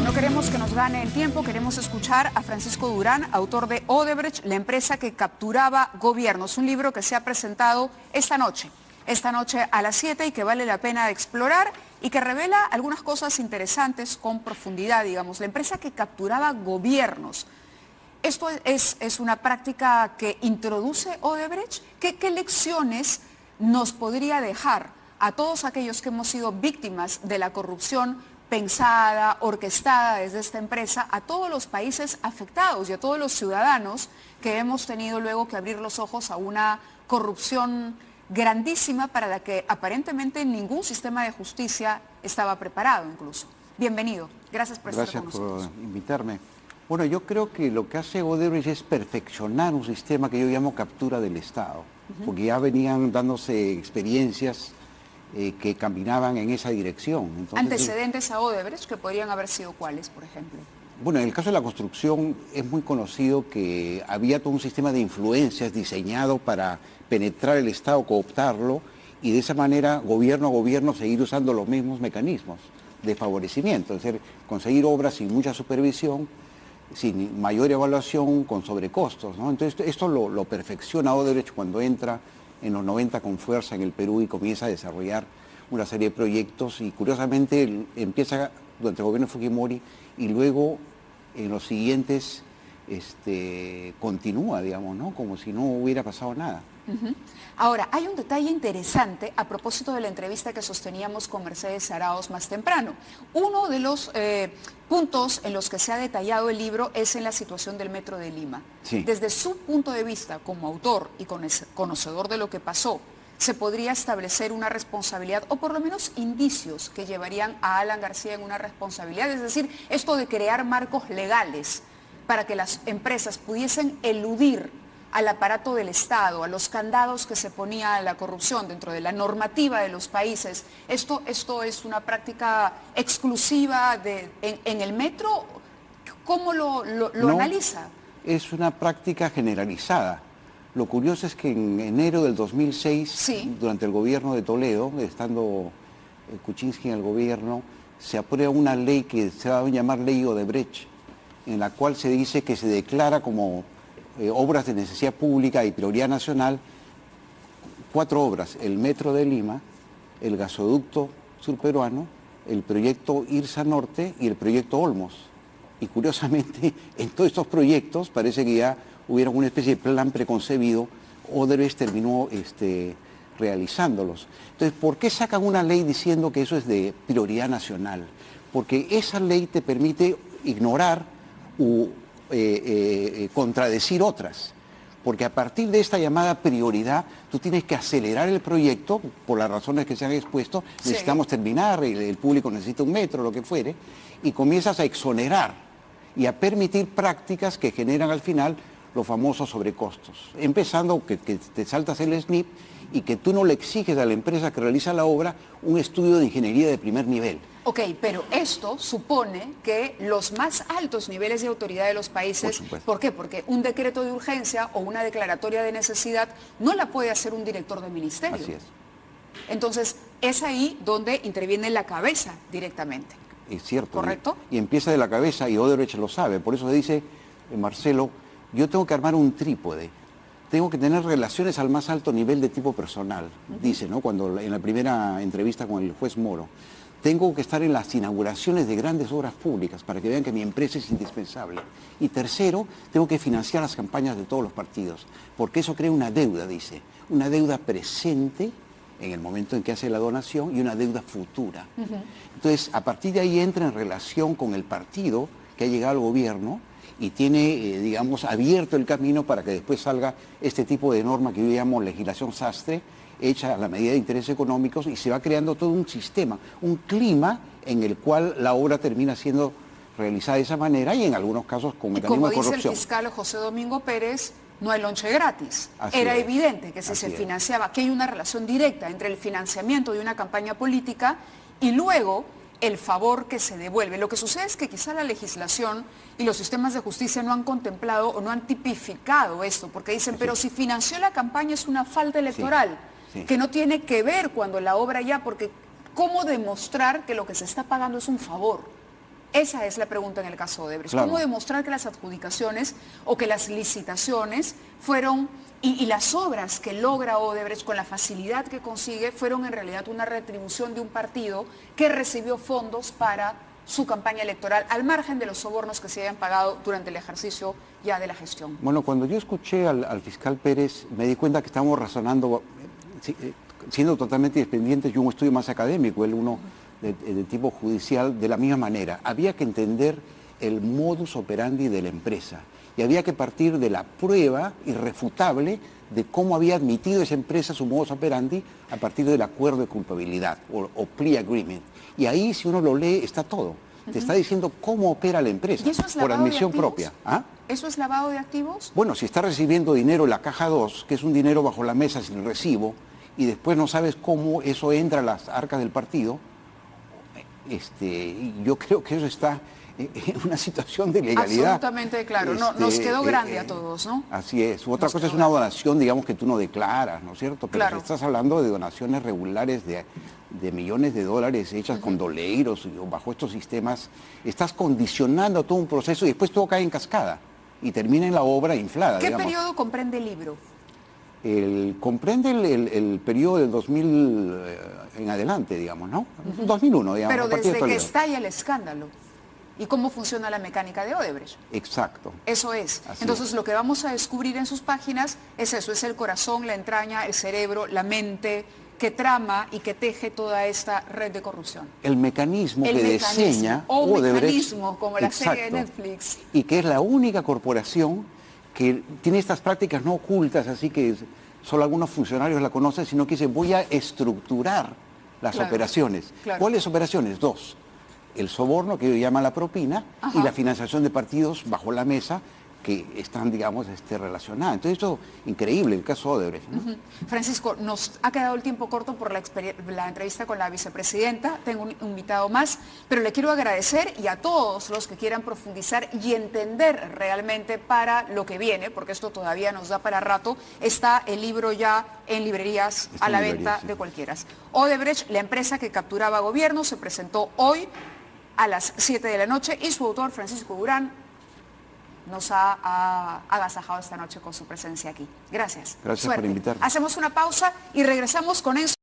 No queremos que nos gane el tiempo, queremos escuchar a Francisco Durán, autor de Odebrecht, la empresa que capturaba gobiernos, un libro que se ha presentado esta noche a las 7 y que vale la pena explorar y que revela algunas cosas interesantes con profundidad, digamos, la empresa que capturaba gobiernos. ¿Esto es una práctica que introduce Odebrecht? ¿Qué lecciones nos podría dejar a todos aquellos que hemos sido víctimas de la corrupción pensada, orquestada desde esta empresa, a todos los países afectados y a todos los ciudadanos que hemos tenido luego que abrir los ojos a una corrupción grandísima para la que aparentemente ningún sistema de justicia estaba preparado incluso? Bienvenido, gracias por estar con nosotros. Gracias por invitarme. Bueno, yo creo que lo que hace Odebrecht es perfeccionar un sistema que yo llamo captura del Estado, porque ya venían dándose experiencias que caminaban en esa dirección. Entonces, ¿antecedentes a Odebrecht que podrían haber sido cuáles, por ejemplo? Bueno, en el caso de la construcción es muy conocido que había todo un sistema de influencias diseñado para penetrar el Estado, cooptarlo, y de esa manera, gobierno a gobierno, seguir usando los mismos mecanismos de favorecimiento, es decir, conseguir obras sin mucha supervisión, sin mayor evaluación, con sobrecostos, ¿no? Entonces esto lo perfecciona Odebrecht cuando entra en los 90 con fuerza en el Perú y comienza a desarrollar una serie de proyectos, y curiosamente empieza durante el gobierno de Fujimori y luego en los siguientes continúa, digamos, ¿no? Como si no hubiera pasado nada. Ahora, hay un detalle interesante a propósito de la entrevista que sosteníamos con Mercedes Araoz más temprano. Uno de los puntos en los que se ha detallado el libro es en la situación del Metro de Lima. Sí. Desde su punto de vista como autor y conocedor de lo que pasó, ¿se podría establecer una responsabilidad o por lo menos indicios que llevarían a Alan García en una responsabilidad? Es decir, esto de crear marcos legales para que las empresas pudiesen eludir al aparato del Estado, a los candados que se ponía a la corrupción dentro de la normativa de los países. ¿Esto es una práctica exclusiva en el metro? ¿Cómo lo analiza? Es una práctica generalizada. Lo curioso es que en enero del 2006, sí, durante el gobierno de Toledo, estando Kuczynski en el gobierno, se aprueba una ley que se va a llamar Ley Odebrecht, en la cual se dice que se declara como obras de necesidad pública y prioridad nacional 4 obras: el Metro de Lima, el gasoducto surperuano, el proyecto Irsa Norte y el proyecto Olmos. Y curiosamente, en todos estos proyectos parece que ya hubiera una especie de plan preconcebido. Odebrecht terminó realizándolos. Entonces, ¿por qué sacan una ley diciendo que eso es de prioridad nacional? Porque esa ley te permite ignorar contradecir otras, porque a partir de esta llamada prioridad tú tienes que acelerar el proyecto por las razones que se han expuesto. Sí. Necesitamos terminar, el público necesita un metro, lo que fuere, y comienzas a exonerar y a permitir prácticas que generan al final los famosos sobrecostos, empezando que te saltas el SNIP y que tú no le exiges a la empresa que realiza la obra un estudio de ingeniería de primer nivel. Ok, pero esto supone que los más altos niveles de autoridad de los países, ¿por qué? Porque un decreto de urgencia o una declaratoria de necesidad no la puede hacer un director de ministerio. Así es. Entonces, es ahí donde interviene la cabeza directamente. Es cierto. ¿Correcto? Y empieza de la cabeza, y Odebrecht lo sabe. Por eso dice Marcelo, yo tengo que armar un trípode. Tengo que tener relaciones al más alto nivel de tipo personal, dice, ¿no? Cuando en la primera entrevista con el juez Moro. Tengo que estar en las inauguraciones de grandes obras públicas para que vean que mi empresa es indispensable. Y tercero, tengo que financiar las campañas de todos los partidos, porque eso crea una deuda, dice, una deuda presente en el momento en que hace la donación y una deuda futura. Entonces, a partir de ahí entra en relación con el partido que ha llegado al gobierno y tiene, digamos, abierto el camino para que después salga este tipo de norma que yo llamo legislación sastre, hecha a la medida de intereses económicos, y se va creando todo un sistema, un clima en el cual la obra termina siendo realizada de esa manera y en algunos casos con mecanismos de corrupción. Como dice el fiscal José Domingo Pérez, no hay lonche gratis. Así Era es. Evidente que si Así se es. financiaba, que hay una relación directa entre el financiamiento de una campaña política y luego el favor que se devuelve. Lo que sucede es que quizá la legislación y los sistemas de justicia no han contemplado o no han tipificado esto, porque dicen, pero si financió la campaña es una falta electoral. Sí. Que no tiene que ver cuando la obra ya, porque ¿cómo demostrar que lo que se está pagando es un favor? Esa es la pregunta en el caso Odebrecht. Claro. ¿Cómo demostrar que las adjudicaciones o que las licitaciones fueron, y las obras que logra Odebrecht con la facilidad que consigue, fueron en realidad una retribución de un partido que recibió fondos para su campaña electoral, al margen de los sobornos que se habían pagado durante el ejercicio ya de la gestión? Bueno, cuando yo escuché al fiscal Pérez, me di cuenta que estábamos razonando, siendo totalmente independientes, yo un estudio más académico, él uno de tipo judicial, de la misma manera. Había que entender el modus operandi de la empresa y había que partir de la prueba irrefutable de cómo había admitido esa empresa su modus operandi a partir del acuerdo de culpabilidad o plea agreement. Y ahí, si uno lo lee, está todo. Te está diciendo cómo opera la empresa, ¿Y eso es por lavado de admisión activos? propia. ¿Ah? ¿Eso es lavado de activos? Bueno, si está recibiendo dinero en la caja 2, que es un dinero bajo la mesa sin recibo, y después no sabes cómo eso entra a las arcas del partido, yo creo que eso está en una situación de legalidad. Absolutamente claro. Nos quedó grande a todos, ¿no? Así es. Otra cosa es una donación, digamos, que tú no declaras, ¿no es cierto? Pero Claro. si estás hablando de donaciones regulares de millones de dólares hechas con doleiros o bajo estos sistemas, estás condicionando todo un proceso y después todo cae en cascada y termina en la obra inflada. ¿Qué digamos. periodo comprende el libro? Comprende el periodo del 2000 en adelante, digamos, ¿no? 2001, digamos. Pero a partir de desde que Toledo. estalla el escándalo. ¿Y cómo funciona la mecánica de Odebrecht? Exacto. Eso es. Así Entonces es. lo que vamos a descubrir en sus páginas es eso, es el corazón, la entraña, el cerebro, la mente, que trama y que teje toda esta red de corrupción. El mecanismo El que mecanismo, diseña o Odebrecht, mecanismo, como la serie de exacto, Netflix. y que es la única corporación que tiene estas prácticas no ocultas, así que solo algunos funcionarios la conocen, sino que dice voy a estructurar las Claro, operaciones. claro. ¿Cuáles operaciones? Dos. El soborno, que ellos llaman la propina, Ajá. y la financiación de partidos bajo la mesa, que están, digamos, relacionadas. Entonces, esto increíble, el caso Odebrecht, ¿no? Francisco, nos ha quedado el tiempo corto por la entrevista con la vicepresidenta. Tengo un invitado más, pero le quiero agradecer y a todos los que quieran profundizar y entender realmente para lo que viene, porque esto todavía nos da para rato. Está el libro ya en librerías Está a la en venta librerías, sí. de cualquiera. Odebrecht, la empresa que capturaba gobierno, se presentó hoy a las 7 de la noche y su autor, Francisco Durán, nos ha agasajado esta noche con su presencia aquí. Gracias. Gracias por Suerte. invitarme. Hacemos una pausa y regresamos con Enzo.